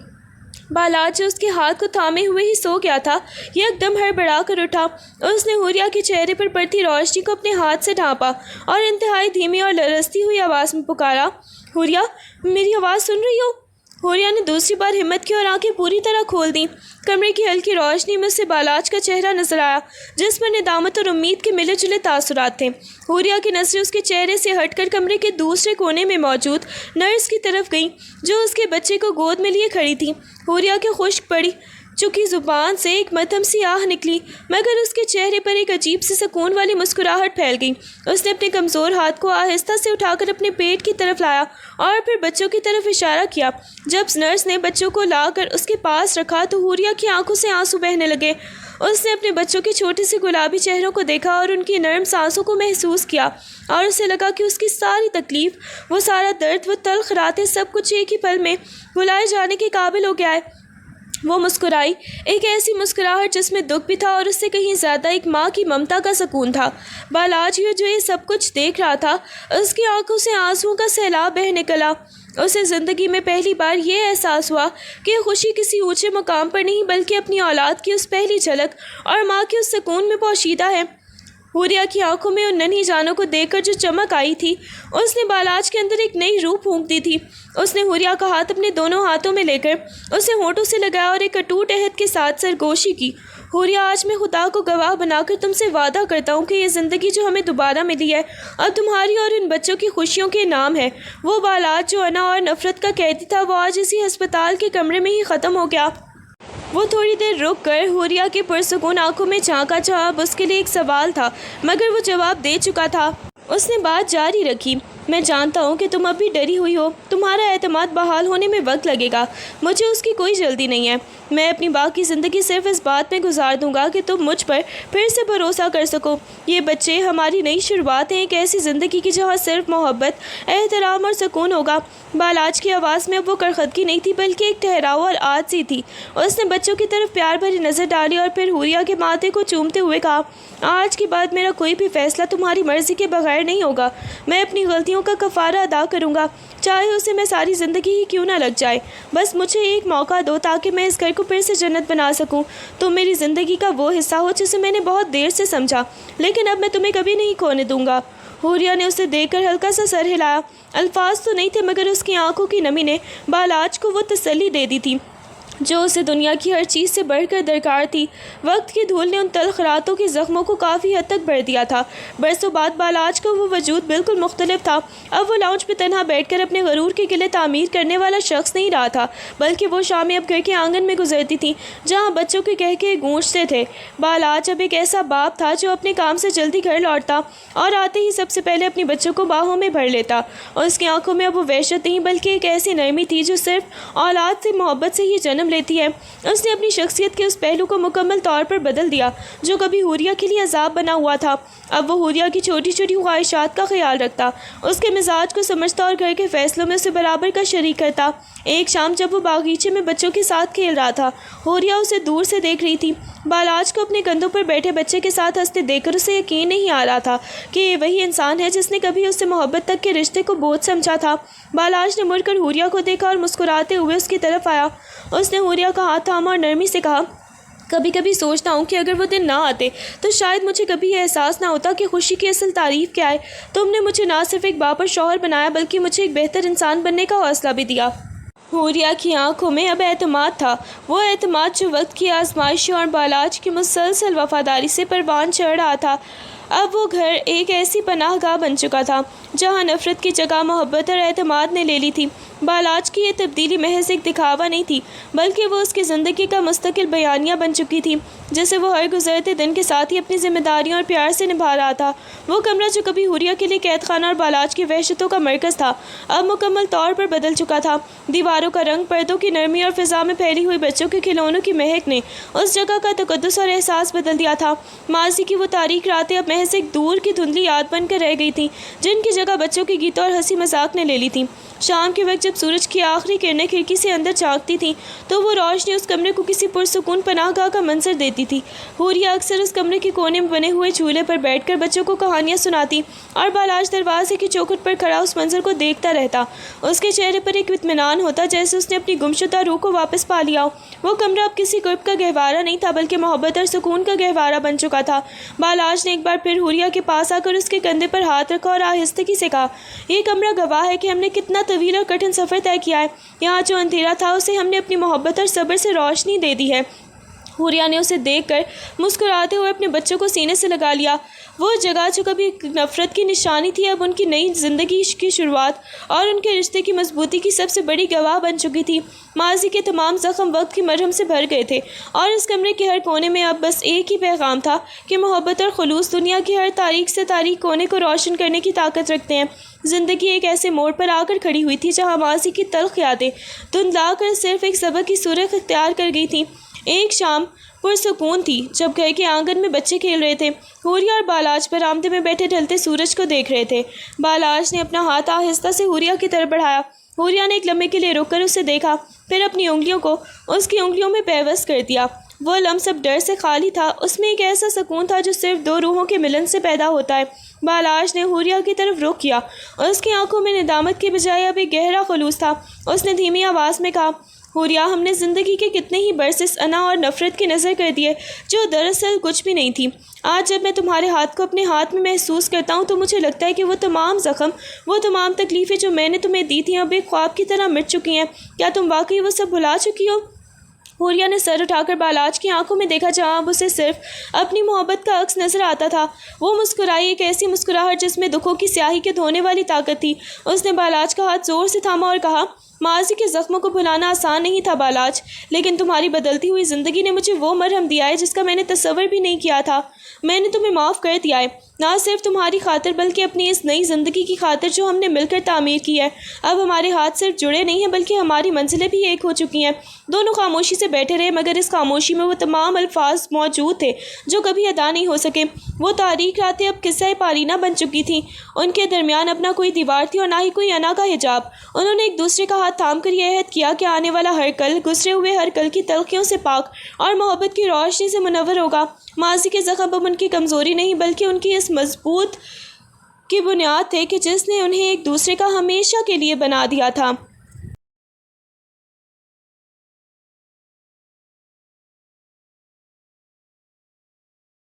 بالاج جو اس کے ہاتھ کو تھامے ہوئے ہی سو گیا تھا، یک دم ہڑبڑا کر اٹھا۔ اس نے حوریہ کے چہرے پر پڑتی روشنی کو اپنے ہاتھ سے ڈھانپا اور انتہائی دھیمی اور لرزتی ہوئی آواز میں پکارا، حوریہ، میری آواز سن رہی ہو؟ حوریہ نے دوسری بار ہمت کی اور آنکھیں پوری طرح کھول دیں۔ کمرے کی ہلکی روشنی میں اسے بالاج کا چہرہ نظر آیا جس پر ندامت اور امید کے ملے جلے تاثرات تھے۔ حوریہ کی نظریں اس کے چہرے سے ہٹ کر کمرے کے دوسرے کونے میں موجود نرس کی طرف گئیں جو اس کے بچے کو گود میں لیے کھڑی تھی۔ حوریہ کے خشک پڑی چکی زبان سے ایک مدھم سی آہ نکلی، مگر اس کے چہرے پر ایک عجیب سی سکون والی مسکراہٹ پھیل گئی۔ اس نے اپنے کمزور ہاتھ کو آہستہ سے اٹھا کر اپنے پیٹ کی طرف لایا اور پھر بچوں کی طرف اشارہ کیا۔ جب نرس نے بچوں کو لا کر اس کے پاس رکھا تو حوریہ کی آنکھوں سے آنسو بہنے لگے۔ اس نے اپنے بچوں کے چھوٹے سے گلابی چہروں کو دیکھا اور ان کی نرم سانسوں کو محسوس کیا، اور اسے لگا کہ اس کی ساری تکلیف، وہ سارا درد، وہ تلخ راتیں، سب کچھ ایک ہی پل میں بھلائے جانے کے قابل ہو گیا ہے۔ وہ مسکرائی، ایک ایسی مسکراہٹ جس میں دکھ بھی تھا اور اس سے کہیں زیادہ ایک ماں کی ممتا کا سکون تھا۔ بالاج جو یہ سب کچھ دیکھ رہا تھا، اس کی آنکھوں سے آنسوؤں کا سیلاب بہہ نکلا۔ اسے زندگی میں پہلی بار یہ احساس ہوا کہ خوشی کسی اونچے مقام پر نہیں بلکہ اپنی اولاد کی اس پہلی جھلک اور ماں کے اس سکون میں پوشیدہ ہے۔ حوریہ کی آنکھوں میں ان ننھی جانوں کو دیکھ کر جو چمک آئی تھی، اس نے بالاج کے اندر ایک نئی روح پھونک دی تھی۔ اس نے حوریہ کا ہاتھ اپنے دونوں ہاتھوں میں لے کر اسے ہونٹوں سے لگایا اور ایک اٹوٹ عہد کے ساتھ سرگوشی کی، حوریہ، آج میں خدا کو گواہ بنا کر تم سے وعدہ کرتا ہوں کہ یہ زندگی جو ہمیں دوبارہ ملی ہے اب تمہاری اور ان بچوں کی خوشیوں کے نام ہے۔ وہ بالاج جو انا اور نفرت کا قیدی تھا، وہ آج اسی ہسپتال کے کمرے میں ہی ختم ہو گیا۔ وہ تھوڑی دیر رک کر حوریہ کی پرسکون آنکھوں میں جھانکا۔ جواب اس کے لیے ایک سوال تھا، مگر وہ جواب دے چکا تھا۔ اس نے بات جاری رکھی، میں جانتا ہوں کہ تم اب بھی ڈری ہوئی ہو، تمہارا اعتماد بحال ہونے میں وقت لگے گا، مجھے اس کی کوئی جلدی نہیں ہے۔ میں اپنی باقی زندگی صرف اس بات میں گزار دوں گا کہ تم مجھ پر پھر سے بھروسہ کر سکو۔ یہ بچے ہماری نئی شروعات ہیں، ایک ایسی زندگی کی جہاں صرف محبت، احترام اور سکون ہوگا۔ بالاج کی آواز میں اب وہ کرخدگی نہیں تھی بلکہ ایک ٹھہراؤ اور عاجزی تھی۔ اس نے بچوں کی طرف پیار بھری نظر ڈالی اور پھر حوریہ کے ماتھے کو چومتے ہوئے کہا، آج کے بعد میرا کوئی بھی فیصلہ تمہاری مرضی کے بغیر نہیں ہوگا۔ میں اپنی غلطیوں غلطیوں کا کفارہ ادا کروں گا، چاہے اسے میں ساری زندگی ہی کیوں نہ لگ جائے۔ بس مجھے ایک موقع دو تاکہ میں اس گھر کو پھر سے جنت بنا سکوں۔ تم میری زندگی کا وہ حصہ ہو جسے میں نے بہت دیر سے سمجھا، لیکن اب میں تمہیں کبھی نہیں کھونے دوں گا۔ حوریہ نے اسے دیکھ کر ہلکا سا سر ہلایا۔ الفاظ تو نہیں تھے مگر اس کی آنکھوں کی نمی نے بالاج کو وہ تسلی دے دی تھی جو اسے دنیا کی ہر چیز سے بڑھ کر درکار تھی۔ وقت کی دھول نے ان تلخ راتوں کے زخموں کو کافی حد تک بھر دیا تھا۔ برسوں بعد بالاج کا وہ وجود بالکل مختلف تھا۔ اب وہ لاؤنج پہ تنہا بیٹھ کر اپنے غرور کے قلعے تعمیر کرنے والا شخص نہیں رہا تھا، بلکہ وہ شامیں اب گھر کے آنگن میں گزرتی تھیں جہاں بچوں کے کہکے گونجتے تھے۔ بالاج اب ایک ایسا باپ تھا جو اپنے کام سے جلدی گھر لوٹتا اور آتے ہی سب سے پہلے اپنی بچوں کو باہوں میں بھر لیتا، اور اس کی آنکھوں میں اب وہ وحشت نہیں بلکہ ایک ایسی نرمی تھی جو صرف اولاد سے محبت سے ہی جنم لیتی ہے۔ اس نے اپنی شخصیت کے اس پہلو کو مکمل طور پر بدل دیا جو کبھی حوریہ کے لیے عذاب بنا ہوا تھا۔ اب وہ حوریہ کی چھوٹی چھوٹی خواہشات کا خیال رکھتا، اس کے مزاج کو سمجھتا اور گھر کے فیصلوں میں اسے برابر کا شریک کرتا۔ ایک شام جب وہ باغیچے میں بچوں کے ساتھ کھیل رہا تھا، حوریہ اسے دور سے دیکھ رہی تھی۔ بالاج کو اپنے کندھوں پر بیٹھے بچے کے ساتھ ہنستے دیکھ کر اسے یقین نہیں آ رہا تھا کہ یہ وہی انسان ہے جس نے کبھی اس سے محبت تک کے رشتے کو بوجھ سمجھا تھا۔ بالاج نے مڑ کر حوریہ کو دیکھا اور مسکراتے ہوئے اس کی طرف آیا۔ اس نے حوریہ کا ہاتھ تھاما اور نرمی سے کہا، کبھی کبھی سوچتا ہوں کہ اگر وہ دن نہ آتے تو شاید مجھے کبھی یہ احساس نہ ہوتا کہ خوشی کی اصل تعریف کیا ہے۔ تم نے مجھے نہ صرف ایک باپ اور شوہر بنایا بلکہ مجھے ایک بہتر انسان بننے کا حوصلہ بھی دیا۔ حوریہ کی آنکھوں میں اب اعتماد تھا، وہ اعتماد جو وقت کی آزمائشوں اور بالاج کی مسلسل وفاداری سے پروان چڑھ رہا تھا۔ اب وہ گھر ایک ایسی پناہ گاہ بن چکا تھا جہاں نفرت کی جگہ محبت اور اعتماد نے لے لی تھی۔ بالاج کی یہ تبدیلی محض ایک دکھاوا نہیں تھی بلکہ وہ اس کی زندگی کا مستقل بیانیہ بن چکی تھی جسے وہ ہر گزرتے دن کے ساتھ ہی اپنی ذمہ داریوں اور پیار سے نبھا رہا تھا۔ وہ کمرہ جو کبھی حوریہ کے لیے قید خانہ اور بالاج کی وحشتوں کا مرکز تھا اب مکمل طور پر بدل چکا تھا۔ دیواروں کا رنگ، پردوں کی نرمی اور فضا میں پھیلی ہوئی بچوں کے کھلونوں کی مہک نے اس جگہ کا تقدس اور احساس بدل دیا تھا۔ ماضی کی وہ تاریک راتیں اب محض ایک دور کی دھندلی یاد بن کر رہ گئی تھیں جن کی جگہ بچوں کی گیتوں اور ہنسی مذاق نے لے لی تھی۔ شام کے وقت جب سورج کی آخری کرنیں کھڑکی سے اندر جھانکتی تھیں تو وہ روشنی اس کمرے کو کسی پرسکون پناہ گاہ کا منظر دیتی تھی۔ حوریہ اکثر اس کمرے کے کونے میں بنے ہوئے جھولے پر بیٹھ کر بچوں کو کہانیاں سناتی اور بالاج دروازے کی چوکھٹ پر کھڑا اس منظر کو دیکھتا رہتا۔ اس کے چہرے پر ایک اطمینان ہوتا جیسے اس نے اپنی گمشدہ روح کو واپس پا لیا ہو۔ وہ کمرہ اب کسی قرب کا گہوارہ نہیں تھا بلکہ محبت اور سکون کا گہوارہ بن چکا تھا۔ بالاج نے ایک بار پھر حوریہ کے پاس آ کر اس کے کندھے پر ہاتھ رکھا اور آہستگی سے کہا، یہ کمرہ گواہ ہے کہ ہم نے کتنا طویل اور کٹھن سفر طے کیا ہے۔ یہاں جو اندھیرا تھا اسے ہم نے اپنی محبت اور صبر سے روشنی دے دی ہے۔ حوریہ نے اسے دیکھ کر مسکراتے ہوئے اپنے بچوں کو سینے سے لگا لیا۔ وہ جگہ جو کبھی نفرت کی نشانی تھی اب ان کی نئی زندگی کی شروعات اور ان کے رشتے کی مضبوطی کی سب سے بڑی گواہ بن چکی تھی۔ ماضی کے تمام زخم وقت کی مرہم سے بھر گئے تھے اور اس کمرے کے ہر کونے میں اب بس ایک ہی پیغام تھا کہ محبت اور خلوص دنیا کی ہر تاریک سے تاریک کونے کو روشن کرنے کی طاقت رکھتے ہیں۔ زندگی ایک ایسے موڑ پر آ کر کھڑی ہوئی تھی جہاں ماضی کی تلخ یادیں دھندلا کر صرف ایک سبق کی صورت اختیار کر گئی تھیں۔ ایک شام پرسکون تھی جب گھر کے آنگن میں بچے کھیل رہے تھے۔ حوریہ اور بالاج برآمدے میں بیٹھے ڈھلتے سورج کو دیکھ رہے تھے۔ بالاج نے اپنا ہاتھ آہستہ سے حوریہ کی طرف بڑھایا۔ حوریہ نے ایک لمحے کے لیے رک کر اسے دیکھا، پھر اپنی انگلیوں کو اس کی انگلیوں میں پیوست کر دیا۔ وہ لمس اب ڈر سے خالی تھا، اس میں ایک ایسا سکون تھا جو صرف دو روحوں کے ملن سے پیدا ہوتا ہے۔ بالاج نے حوریہ کی طرف رخ کیا اور اس کی آنکھوں میں ندامت کے بجائے اب ایک گہرا خلوص تھا۔ اس نے دھیمی آواز میں کہا، حوریہ، ہم نے زندگی کے کتنے ہی برس اس انا اور نفرت کی نظر کر دیے جو دراصل کچھ بھی نہیں تھی۔ آج جب میں تمہارے ہاتھ کو اپنے ہاتھ میں محسوس کرتا ہوں تو مجھے لگتا ہے کہ وہ تمام زخم، وہ تمام تکلیفیں جو میں نے تمہیں دی تھیں اب ایک خواب کی طرح مٹ چکی ہیں۔ کیا تم واقعی وہ سب بھلا چکی ہو؟ حوریہ نے سر اٹھا کر بالاج کی آنکھوں میں دیکھا جہاں اب اسے صرف اپنی محبت کا عکس نظر آتا تھا۔ وہ مسکرائی، ایک ایسی مسکراہٹ جس میں دکھوں کی سیاہی کے دھونے والی طاقت تھی۔ اس نے بالاج کا ہاتھ زور سے تھاما اور کہا، ماضی کے زخموں کو بھلانا آسان نہیں تھا بالاج، لیکن تمہاری بدلتی ہوئی زندگی نے مجھے وہ مرہم دیا ہے جس کا میں نے تصور بھی نہیں کیا تھا۔ میں نے تمہیں معاف کر دیا ہے، نہ صرف تمہاری خاطر بلکہ اپنی اس نئی زندگی کی خاطر جو ہم نے مل کر تعمیر کی ہے۔ اب ہمارے ہاتھ صرف جڑے نہیں ہیں بلکہ ہماری منزلیں بھی ایک ہو چکی ہیں۔ دونوں خاموشی سے بیٹھے رہے مگر اس خاموشی میں وہ تمام الفاظ موجود تھے جو کبھی ادا نہیں ہو سکے۔ وہ تاریک راتیں اب قصہ پارینہ بن چکی تھیں، ان کے درمیان اب نہ کوئی دیوار تھی اور نہ ہی کوئی انا کا حجاب۔ انہوں نے ایک دوسرے کا ہاتھ تھام کر یہ عہد کیا کہ آنے والا ہر کل گزرے ہوئے ہر کل کی تلخیوں سے پاک اور محبت کی روشنی سے منور ہوگا۔ ماضی کے زخم اب ان کی کمزوری نہیں بلکہ ان کی اس مضبوط کی بنیاد تھے کہ جس نے انہیں ایک دوسرے کا ہمیشہ کے لیے بنا دیا تھا۔